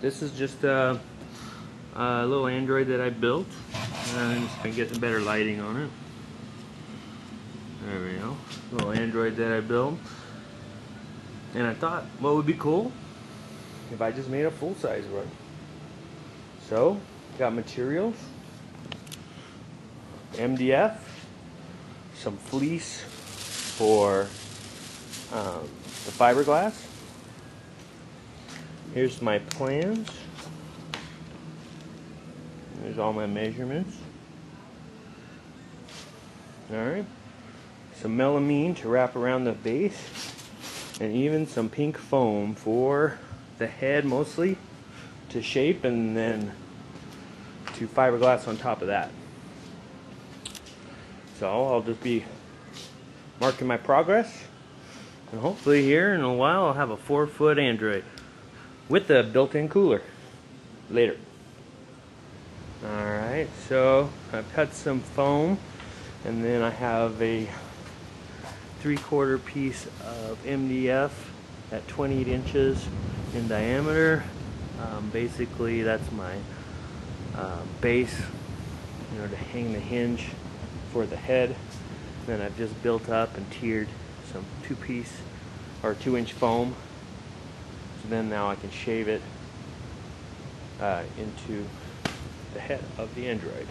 This is just a little Android that I built. I'm just gonna get some better lighting on it. There we go. Little Android that I built. And I thought, what would be cool if I just made a full-size one. So, got materials, MDF, some fleece for the fiberglass. Here's my plans. There's all my measurements. Alright. Some melamine to wrap around the base. And even some pink foam for the head mostly to shape, and then to fiberglass on top of that. So I'll just be marking my progress, and hopefully here in a while I'll have a 4-foot Android with a built-in cooler later. Alright, so I've cut some foam, and then I have a 3/4 piece of MDF at 28 inches in diameter. Basically that's my base, to hang the hinge for the head. Then I've just built up and tiered some 2-inch foam. So then now I can shave it into the head of the Android.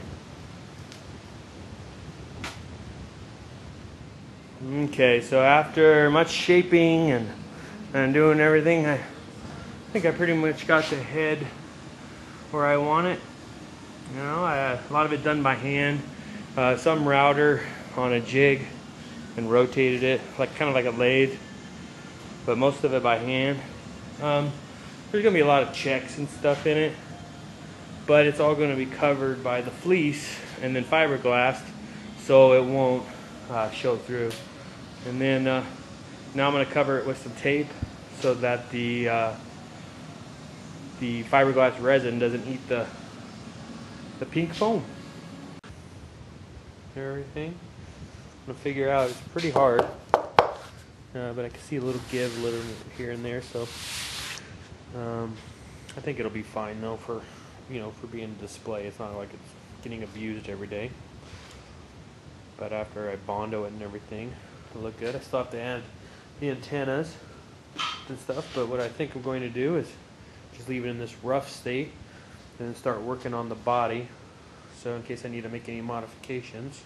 Okay, so after much shaping and doing everything, I think I pretty much got the head where I want it. A lot of it done by hand. Some router on a jig and rotated it kind of like a lathe, but most of it by hand. There's gonna be a lot of checks and stuff in it, but it's all gonna be covered by the fleece and then fiberglass, so it won't show through. And then now I'm going to cover it with some tape so that the fiberglass resin doesn't eat the pink foam. Everything I'm going to figure out. It's pretty hard, but I can see a little give a little here and there. So I think it'll be fine though for being a display. It's not like it's getting abused every day. But after I bondo it and everything, it'll look good. I still have to add the antennas and stuff, but what I think I'm going to do is just leave it in this rough state and then start working on the body, so in case I need to make any modifications,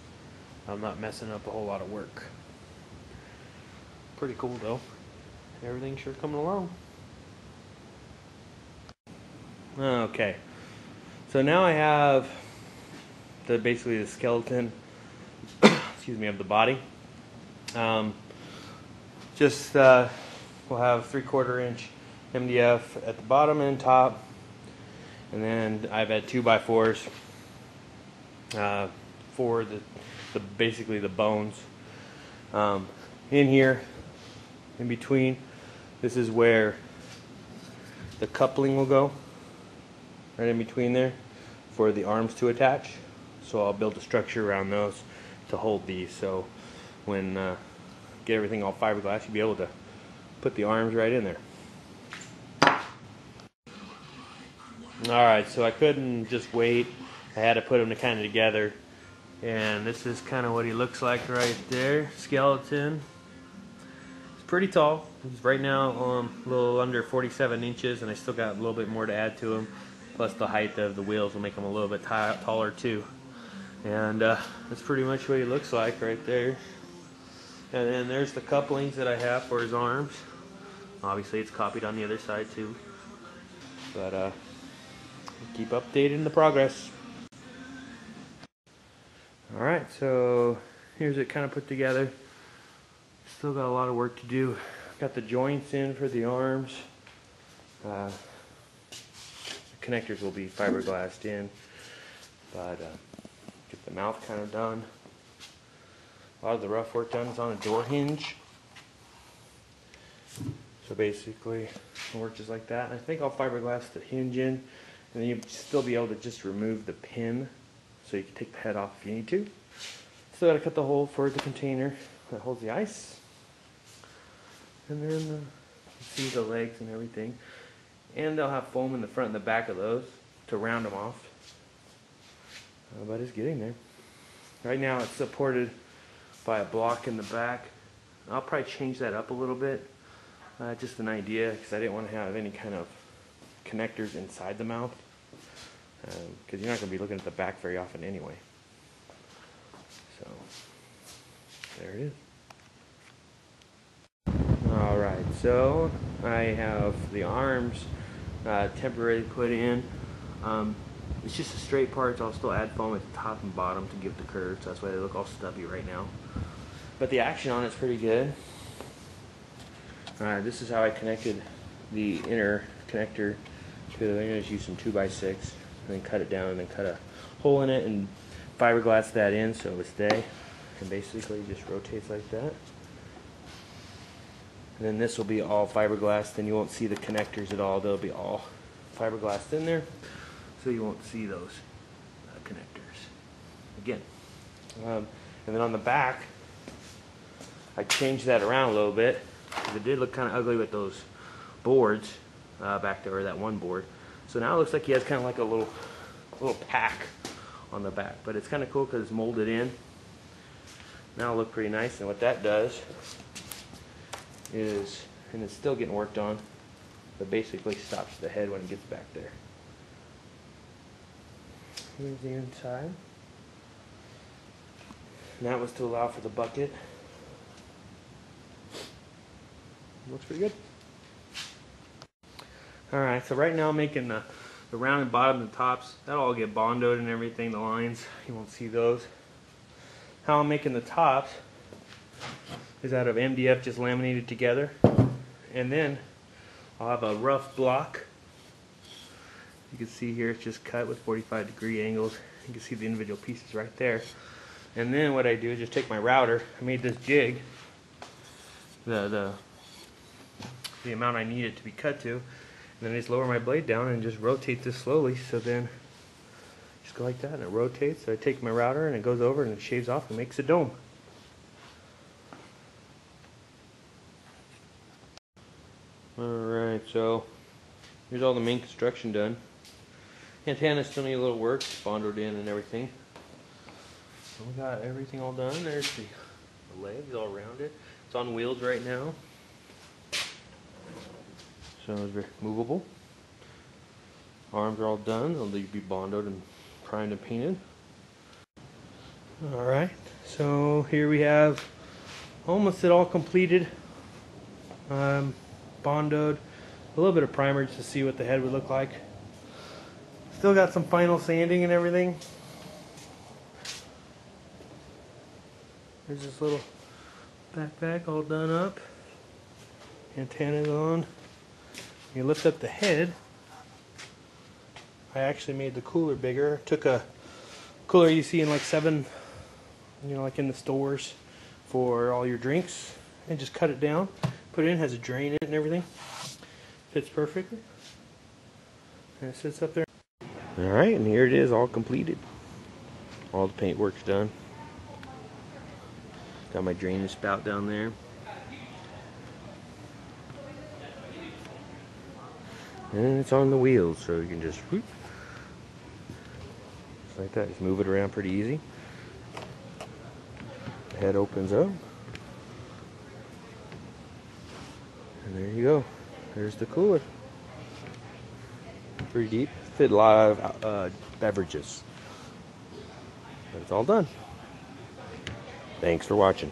I'm not messing up a whole lot of work. Pretty cool though. Everything's sure coming along. Okay, so now I have basically the skeleton of the body. We'll have 3/4 inch MDF at the bottom and top, and then I've had 2x4s for basically the bones. In here, in between, this is where the coupling will go, right in between there, for the arms to attach. So I'll build a structure around those to hold these, so when get everything all fiberglass, you'll be able to put the arms right in there. Alright, so I couldn't just wait. I had to put them kind of together, and this is kind of what he looks like right there. Skeleton. It's pretty tall. He's right now a little under 47 inches, and I still got a little bit more to add to him. Plus the height of the wheels will make him a little bit taller too. And that's pretty much what he looks like right there. And then there's the couplings that I have for his arms. Obviously it's copied on the other side too. But keep updating the progress. Alright, so here's it kind of put together. Still got a lot of work to do. Got the joints in for the arms. The connectors will be fiberglassed in. But get the mouth kind of done. A lot of the rough work done is on a door hinge. So basically, it'll work just like that. And I think I'll fiberglass the hinge in, and then you'll still be able to just remove the pin, so you can take the head off if you need to. Still got to cut the hole for the container that holds the ice. And then you see the legs and everything. And they'll have foam in the front and the back of those to round them off. But it's getting there. Right now it's supported by a block in the back. I'll probably change that up a little bit. Just an idea, because I didn't want to have any kind of connectors inside the mouth. Because you're not going to be looking at the back very often anyway. So, there it is. Alright, so I have the arms temporarily put in. It's just a straight parts. I'll still add foam at the top and bottom to give the curves. That's why they look all stubby right now. But the action on it's pretty good. This is how I connected the inner connector to it. I'm going to use some 2x6 and then cut it down and then cut a hole in it and fiberglass that in so it would stay. And basically just rotates like that. And then this will be all fiberglassed, and you won't see the connectors at all. They'll be all fiberglassed in there, so you won't see those connectors again. And then on the back, I changed that around a little bit because it did look kind of ugly with those boards back there, or that one board. So now it looks like he has kind of like a little pack on the back, but it's kind of cool because it's molded in. Now it'll look pretty nice, and what that does is, and it's still getting worked on, but basically stops the head when it gets back there. Here's the inside. And that was to allow for the bucket. Looks pretty good. Alright, so right now I'm making the rounded bottom and the tops. That'll all get bondoed and everything, the lines. You won't see those. How I'm making the tops is out of MDF just laminated together, and then I'll have a rough block. You can see here it's just cut with 45-degree angles. You can see the individual pieces right there. And then what I do is just take my router. I made this jig, the amount I need it to be cut to, and then I just lower my blade down and just rotate this slowly. So then just go like that and it rotates. So I take my router and it goes over and it shaves off and makes a dome. Alright, so here's all the main construction done. Antennas still need a little work, bonded in and everything. So we got everything all done. There's the legs all rounded. It's on wheels right now. So it's very movable. Arms are all done. They'll be bonded and primed and painted. Alright, so here we have almost it all completed. Bondoed, a little bit of primer just to see what the head would look like. Still got some final sanding and everything. There's this little backpack all done up. Antennas on. You lift up the head. I actually made the cooler bigger. Took a cooler you see in like like in the stores for all your drinks, and just cut it down. Put it in, has a drain in it and everything. Fits perfectly. And it sits up there. Alright, and here it is, all completed. All the paint work's done. Got my drainage spout down there. And it's on the wheels, so you can just whoop, like that. Just move it around pretty easy. The head opens up. And there you go. There's the cooler. Pretty deep. Fit a lot of beverages. But it's all done. Thanks for watching.